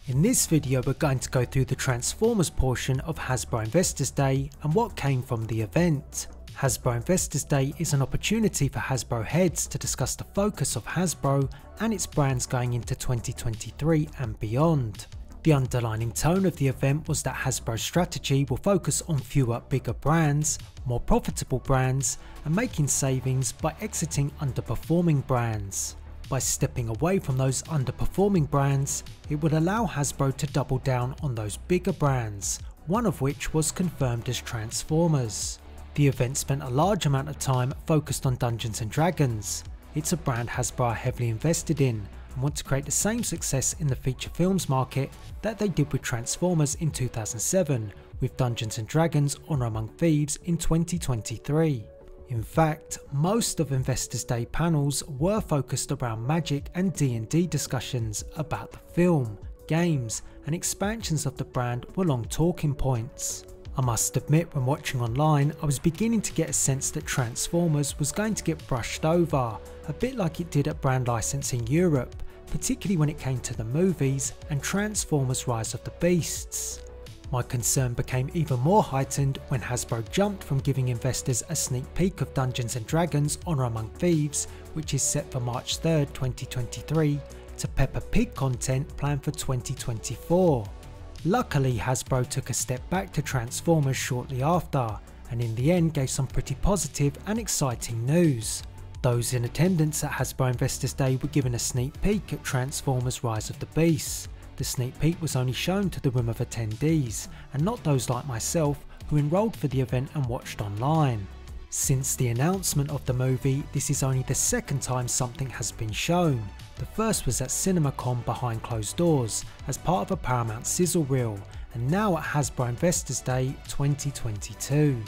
In this video we're going to go through the Transformers portion of Hasbro Investors Day and what came from the event. Hasbro Investors Day is an opportunity for Hasbro heads to discuss the focus of Hasbro and its brands going into 2023 and beyond. The underlying tone of the event was that Hasbro's strategy will focus on fewer bigger brands, more profitable brands, and making savings by exiting underperforming brands. By stepping away from those underperforming brands, it would allow Hasbro to double down on those bigger brands, one of which was confirmed as Transformers. The event spent a large amount of time focused on Dungeons & Dragons. It's a brand Hasbro are heavily invested in and want to create the same success in the feature films market that they did with Transformers in 2007, with Dungeons & Dragons Honor Among Thieves in 2023. In fact, most of Investors Day panels were focused around Magic and D&D discussions about the film, games and expansions of the brand were long talking points. I must admit, when watching online I was beginning to get a sense that Transformers was going to get brushed over, a bit like it did at brand licensing Europe, particularly when it came to the movies and Transformers Rise of the Beasts. My concern became even more heightened when Hasbro jumped from giving investors a sneak peek of Dungeons & Dragons Honor Among Thieves, which is set for March 3rd, 2023, to Peppa Pig content planned for 2024. Luckily, Hasbro took a step back to Transformers shortly after, and in the end gave some pretty positive and exciting news. Those in attendance at Hasbro Investors Day were given a sneak peek at Transformers Rise of the Beasts. The sneak peek was only shown to the room of attendees, and not those like myself who enrolled for the event and watched online. Since the announcement of the movie, this is only the second time something has been shown. The first was at CinemaCon behind closed doors as part of a Paramount sizzle reel, and now at Hasbro Investors Day 2022.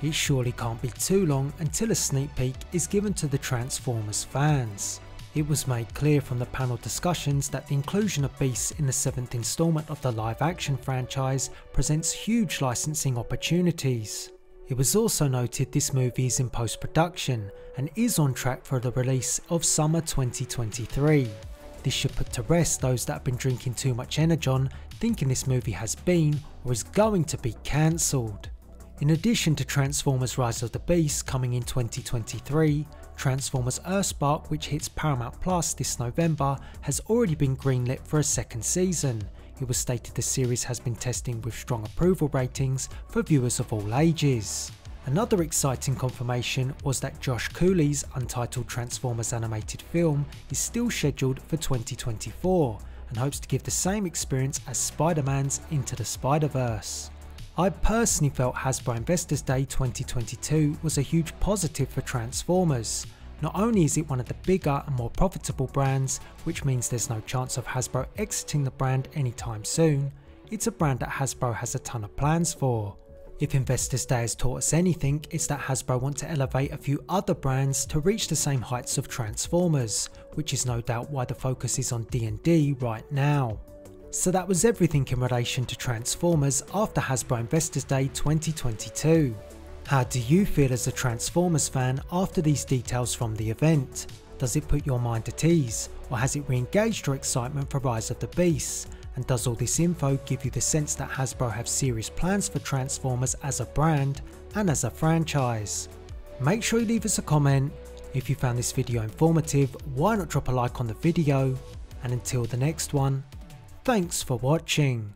It surely can't be too long until a sneak peek is given to the Transformers fans. It was made clear from the panel discussions that the inclusion of Beasts in the 7th installment of the live action franchise presents huge licensing opportunities. It was also noted this movie is in post-production and is on track for the release of summer 2023. This should put to rest those that have been drinking too much Energon thinking this movie has been or is going to be cancelled. In addition to Transformers Rise of the Beasts coming in 2023, Transformers Earthspark, which hits Paramount Plus this November, has already been greenlit for a second season. It was stated the series has been testing with strong approval ratings for viewers of all ages. Another exciting confirmation was that Josh Cooley's untitled Transformers animated film is still scheduled for 2024 and hopes to give the same experience as Spider-Man's Into the Spider-Verse. I personally felt Hasbro Investors Day 2022 was a huge positive for Transformers. Not only is it one of the bigger and more profitable brands, which means there's no chance of Hasbro exiting the brand anytime soon, it's a brand that Hasbro has a ton of plans for. If Investors Day has taught us anything, it's that Hasbro want to elevate a few other brands to reach the same heights of Transformers, which is no doubt why the focus is on D&D right now. So that was everything in relation to Transformers after Hasbro Investors Day 2022. How do you feel as a Transformers fan after these details from the event? Does it put your mind at ease, or has it re-engaged your excitement for Rise of the Beasts? And does all this info give you the sense that Hasbro have serious plans for Transformers as a brand and as a franchise? Make sure you leave us a comment. If you found this video informative, why not drop a like on the video? And until the next one, thanks for watching.